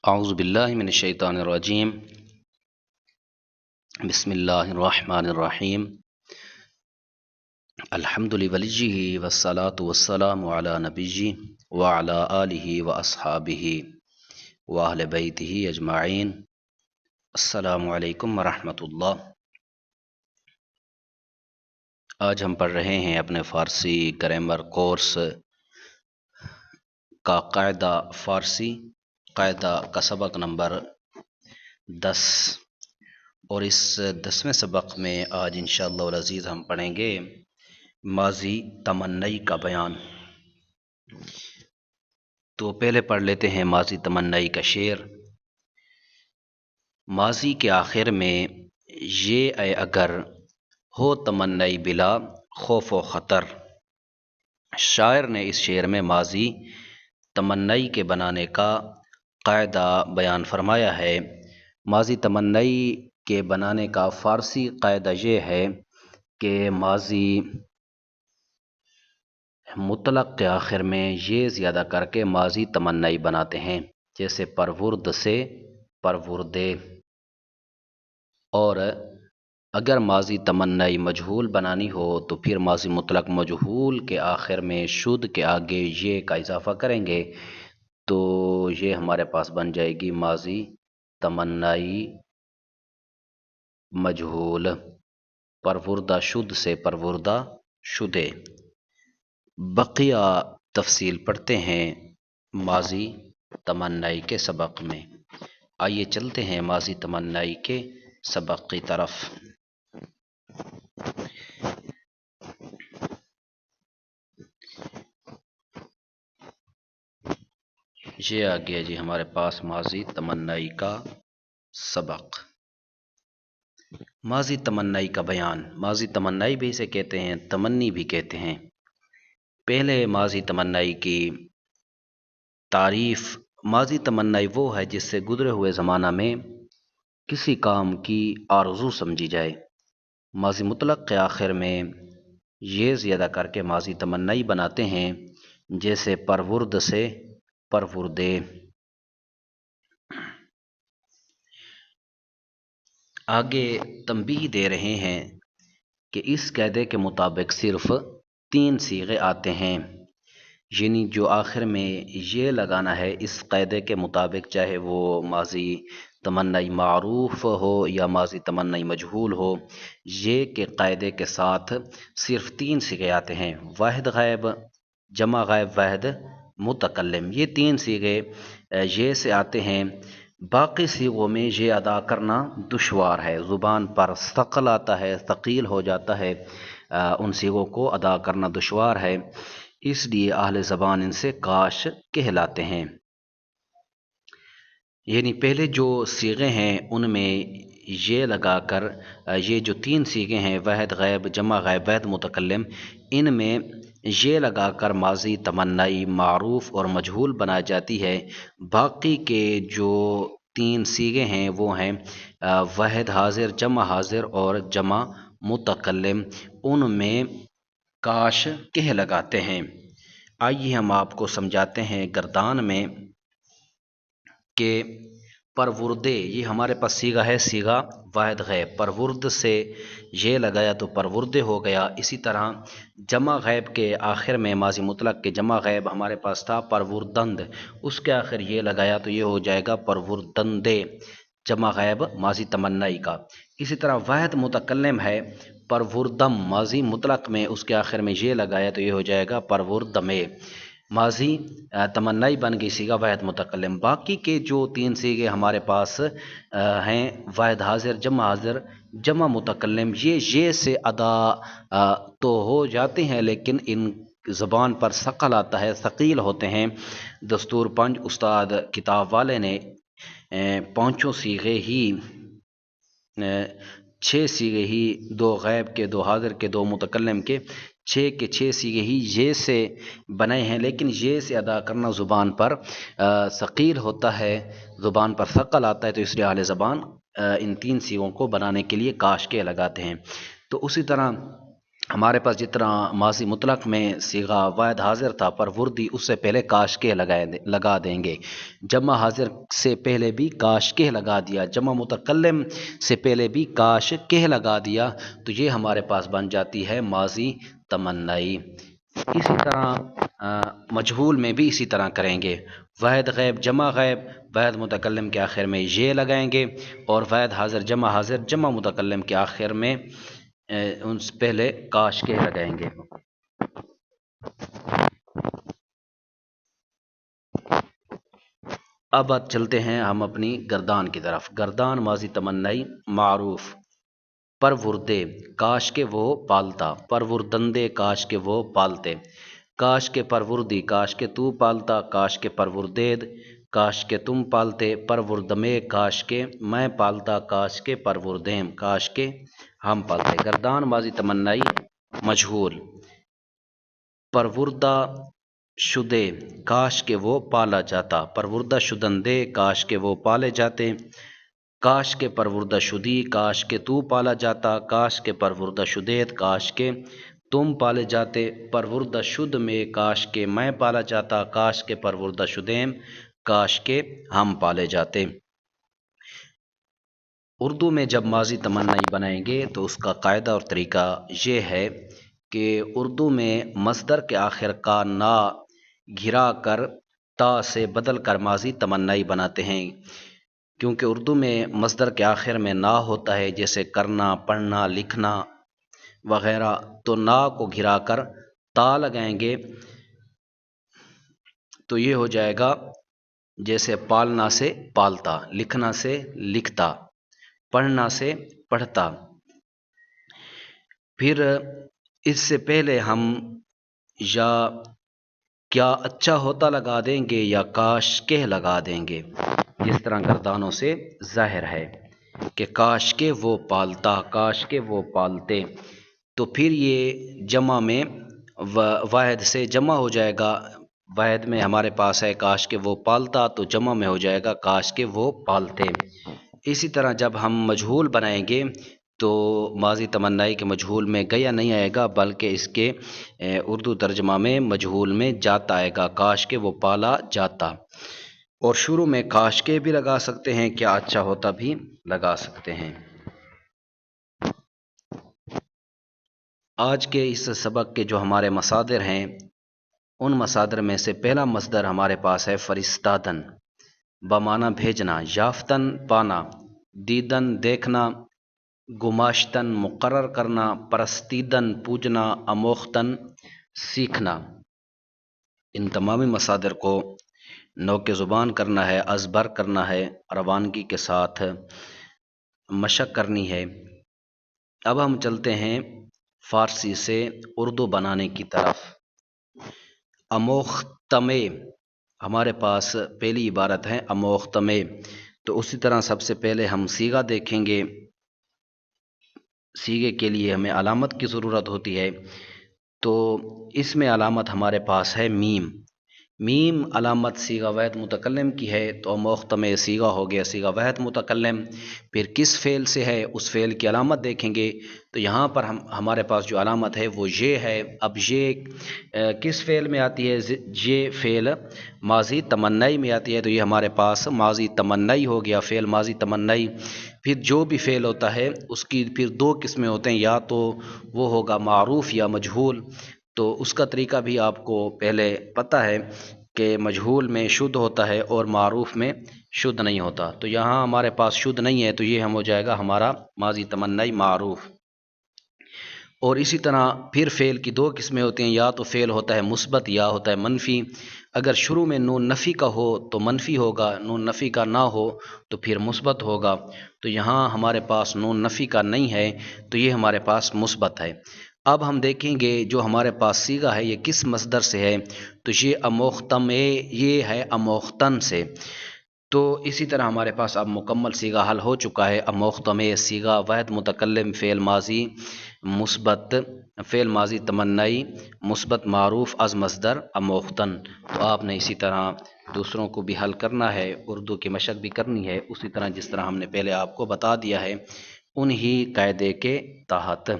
اعوذ باللہ من الشیطان الرجیم بسم اللہ الرحمن الرحیم الحمد لولیہ والصلاة والسلام علی نبیہ وعلی آلہ واصحابہ واہل بیتہ اجمعین۔ السلام علیکم ورحمۃ اللہ۔ آج ہم پڑھ رہے ہیں اپنے فارسی گرامر کورس کا قاعدہ فارسی، قاعدہ کا سبق نمبر 10، اور اس 10ویں سبق میں آج انشاءاللہ العزیز ہم پڑھیں گے ماضی تمنی کا بیان۔ تو پہلے پڑھ لیتے ہیں ماضی تمنی کا شعر۔ ماضی کے آخر میں یہ اے اگر ہو تمنی بلا خوف و خطر۔ شاعر نے اس شعر میں ماضی تمنی کے بنانے کا قاعدہ بیان فرمایا ہے۔ ماضی تمنی کے بنانے کا فارسی قاعدہ یہ ہے کہ ماضی مطلق کے آخر میں یہ زیادہ کر کے ماضی تمنی بناتے ہیں، جیسے پرورد سے پروردے۔ اور اگر ماضی تمنی مجہول بنانی ہو تو پھر ماضی مطلق مجہول کے آخر میں شد کے آگے یہ کا اضافہ کریں گے تو یہ ہمارے پاس بن جائے گی ماضی تمنی مجہول، پروردہ شد سے پروردہ شدے۔ بقیہ تفصیل پڑھتے ہیں ماضی تمنی کے سبق میں۔ آئیے چلتے ہیں ماضی تمنی کے سبق کی طرف۔ یہ آ گیا جی ہمارے پاس ماضی تمنی کا سبق۔ ماضی تمنی کا بیان، ماضی تمنی بھی اسے کہتے ہیں، تمنی بھی کہتے ہیں۔ پہلے ماضی تمنی کی تعریف، ماضی تمنی وہ ہے جس سے گزرے ہوئے زمانہ میں کسی کام کی آرزو سمجھی جائے۔ ماضی مطلق کے آخر میں یہ زیادہ کر کے ماضی تمنی بناتے ہیں، جیسے پرورد سے پروردے۔ آگے تنبیہ دے رہے ہیں کہ اس قاعدے کے مطابق صرف 3 صیغے آتے ہیں، یعنی جو آخر میں یہ لگانا ہے اس قاعدے کے مطابق، چاہے وہ ماضی تمنی معروف ہو یا ماضی تمنی مجہول ہو، یہ کے قاعدے کے ساتھ صرف 3 صیغے آتے ہیں: واحد غائب، جمع غائب، واحد متکلم۔ یہ 3 صیغے یہ سے آتے ہیں۔ باقی صیغوں میں یہ ادا کرنا دشوار ہے، زبان پر ثقل آتا ہے، ثقیل ہو جاتا ہے، ان صیغوں کو ادا کرنا دشوار ہے، اس لیے اہل زبان ان سے کاش کہلاتے ہیں۔ یعنی پہلے جو صیغے ہیں ان میں یہ لگا کر، یہ جو 3 صیغے ہیں واحد غائب، جمع غائب، واحد متکلم، ان میں یہ لگا کر ماضی تمنی معروف اور مجہول بنائی جاتی ہے۔ باقی کے جو 3 صیغے ہیں وہ ہیں واحد حاضر، جمع حاضر اور جمع متکلم، ان میں کاش کہ لگاتے ہیں۔ آئیے ہم آپ کو سمجھاتے ہیں گردان میں کہ پروردے، یہ ہمارے پاس صیغہ ہے، صیغہ واحد غائب، پرورد سے یہ لگایا تو پروردے ہو گیا۔ اسی طرح جمع غائب کے آخر میں ماضی مطلق کے جمع غائب ہمارے پاس تھا پروردند، اس کے آخر یہ لگایا تو یہ ہو جائے گا پروردندے، جمع غائب ماضی تمنی کا۔ اسی طرح واحد متکلم ہے پروردم، ماضی مطلق میں اس کے آخر میں یہ لگایا تو یہ ہو جائے گا پروردمے، ماضی تمنی بن گئی صیغہ واحد متکلم۔ باقی کے جو 3 صیغے ہمارے پاس ہیں واحد حاضر، جمع حاضر، جمع متکلم، یہ سے ادا تو ہو جاتے ہیں لیکن ان زبان پر ثقل آتا ہے، ثقیل ہوتے ہیں۔ دستور 5 استاد کتاب والے نے 5 صیغے ہی، 6 صیغے ہی، 2 غائب کے، 2 حاضر کے، 2 متکلم کے، 6 کے 6 صیغے ہی یہ سے بنائے ہیں، لیکن یہ سے ادا کرنا زبان پر ثقیل ہوتا ہے، زبان پر ثقل آتا ہے، تو اس لیے اہل زبان ان 3 صیغوں کو بنانے کے لیے کاش کے لگاتے ہیں۔ تو اسی طرح ہمارے پاس جتنا ماضی مطلق میں صیغہ واحد حاضر تھا پروردی، اس سے پہلے کاش کے لگا دیں گے۔ جمع حاضر سے پہلے بھی کاش کے لگا دیا، جمع متکلم سے پہلے بھی کاش کے لگا دیا، تو یہ ہمارے پاس بن جاتی ہے ماضی تمنائی۔ اسی طرح مجہول میں بھی اسی طرح کریں گے، واحد غیب جمع غیب، واحد متکلم کے آخر میں یہ لگائیں گے، اور واحد حاضر جمع متکلم کے آخر میں ان سے پہلے کاش کے لگائیں گے۔ اب چلتے ہیں ہم اپنی گردان کی طرف۔ گردان ماضی تمنائی معروف، پروردے کاش کے وہ پالتا، پروردندے کاش کے وہ پالتے، کاش کے پروردی کاش کے تو پالتا، کاش کے پروردید کاش کے تم پالتے، پروردمے کاش کے میں پالتا، کاش کے پروردیم کاش کے ہم پالتے۔ گردان ماضی تمنائی مجہول، پروردہ شدے کاش کے وہ پالا جاتا، پروردہ شدندے کاش کے وہ پالے جاتے، کاش کے پروردہ شدی کاش کے تو پالا جاتا، کاش کے پروردہ شدید کاش کے تم پالے جاتے، پروردہ شد میں کاش کے میں پالا جاتا، کاش کے پروردہ شدیم کاش کے ہم پالے جاتے۔ اردو میں جب ماضی تمنائی بنائیں گے تو اس کا قاعدہ اور طریقہ یہ ہے کہ اردو میں مصدر کے آخر کا نا گھرا کر تا سے بدل کر ماضی تمنائی بناتے ہیں، کیونکہ اردو میں مصدر کے آخر میں نا ہوتا ہے، جیسے کرنا، پڑھنا، لکھنا وغیرہ، تو نا کو گھرا کر تا لگائیں گے تو یہ ہو جائے گا جیسے پالنا سے پالتا، لکھنا سے لکھتا، پڑھنا سے پڑھتا۔ پھر اس سے پہلے ہم یا کیا اچھا ہوتا لگا دیں گے یا کاش کے لگا دیں گے، جس طرح گردانوں سے ظاہر ہے کہ کاش کے وہ پالتا، کاش کے وہ پالتے، تو پھر یہ جمع میں واحد سے جمع ہو جائے گا۔ واحد میں ہمارے پاس ہے کاش کے وہ پالتا، تو جمع میں ہو جائے گا کاش کے وہ پالتے۔ اسی طرح جب ہم مجہول بنائیں گے تو ماضی تمنائی کے مجہول میں گیا نہیں آئے گا، بلکہ اس کے اردو ترجمہ میں مجہول میں جاتا آئے گا، کاش کے وہ پالا جاتا، اور شروع میں کاش کے بھی لگا سکتے ہیں، کیا اچھا ہوتا بھی لگا سکتے ہیں۔ آج کے اس سبق کے جو ہمارے مصادر ہیں، ان مصادر میں سے پہلا مصدر ہمارے پاس ہے فرستادن، بمعنی بھیجنا، یافتن پانا، دیدن دیکھنا، گماشتن مقرر کرنا، پرستیدن پوجنا، اموختن سیکھنا۔ ان تمامی مصادر کو نوک زبان کرنا ہے، ازبر کرنا ہے، روانگی کے ساتھ مشق کرنی ہے۔ اب ہم چلتے ہیں فارسی سے اردو بنانے کی طرف۔ اموختمے ہمارے پاس پہلی عبارت ہے اموختمے، تو اسی طرح سب سے پہلے ہم صیغہ دیکھیں گے۔ صیغے کے لیے ہمیں علامت کی ضرورت ہوتی ہے، تو اس میں علامت ہمارے پاس ہے میم۔ میم علامت صیغہ واحد متکلم کی ہے، تو اموختمے صیغہ ہو گیا صیغہ واحد متکلم۔ پھر کس فعل سے ہے اس فعل کی علامت دیکھیں گے، تو یہاں پر ہمارے پاس جو علامت ہے وہ یہ ہے۔ اب یہ کس فعل میں آتی ہے؟ یہ فعل ماضی تمنائی میں آتی ہے، تو یہ ہمارے پاس ماضی تمنائی ہو گیا، فعل ماضی تمنائی۔ پھر جو بھی فعل ہوتا ہے اس کی پھر دو قسمیں ہوتے ہیں، یا تو وہ ہوگا معروف یا مجہول، تو اس کا طریقہ بھی آپ کو پہلے پتہ ہے کہ مجہول میں شدھ ہوتا ہے اور معروف میں شدھ نہیں ہوتا، تو یہاں ہمارے پاس شدھ نہیں ہے، تو یہ ہم ہو جائے گا ہمارا ماضی تمنائی معروف۔ اور اسی طرح پھر فعل کی دو قسمیں ہوتی ہیں، یا تو فعل ہوتا ہے مثبت یا ہوتا ہے منفی۔ اگر شروع میں نون نفی کا ہو تو منفی ہوگا، نون نفی کا نہ ہو تو پھر مثبت ہوگا، تو یہاں ہمارے پاس نون نفی کا نہیں ہے، تو یہ ہمارے پاس مثبت ہے۔ اب ہم دیکھیں گے جو ہمارے پاس صیغہ ہے یہ کس مصدر سے ہے، تو یہ اموختمے، یہ ہے اموختن سے۔ تو اسی طرح ہمارے پاس اب مکمل صیغہ حل ہو چکا ہے۔ اموختمے صیغہ واحد متکلم، فعل ماضی مثبت، فعل ماضی تمنائی مثبت معروف از مصدر اموختن۔ تو آپ نے اسی طرح دوسروں کو بھی حل کرنا ہے، اردو کی مشق بھی کرنی ہے، اسی طرح جس طرح ہم نے پہلے آپ کو بتا دیا ہے انہی قاعدے کے تحت۔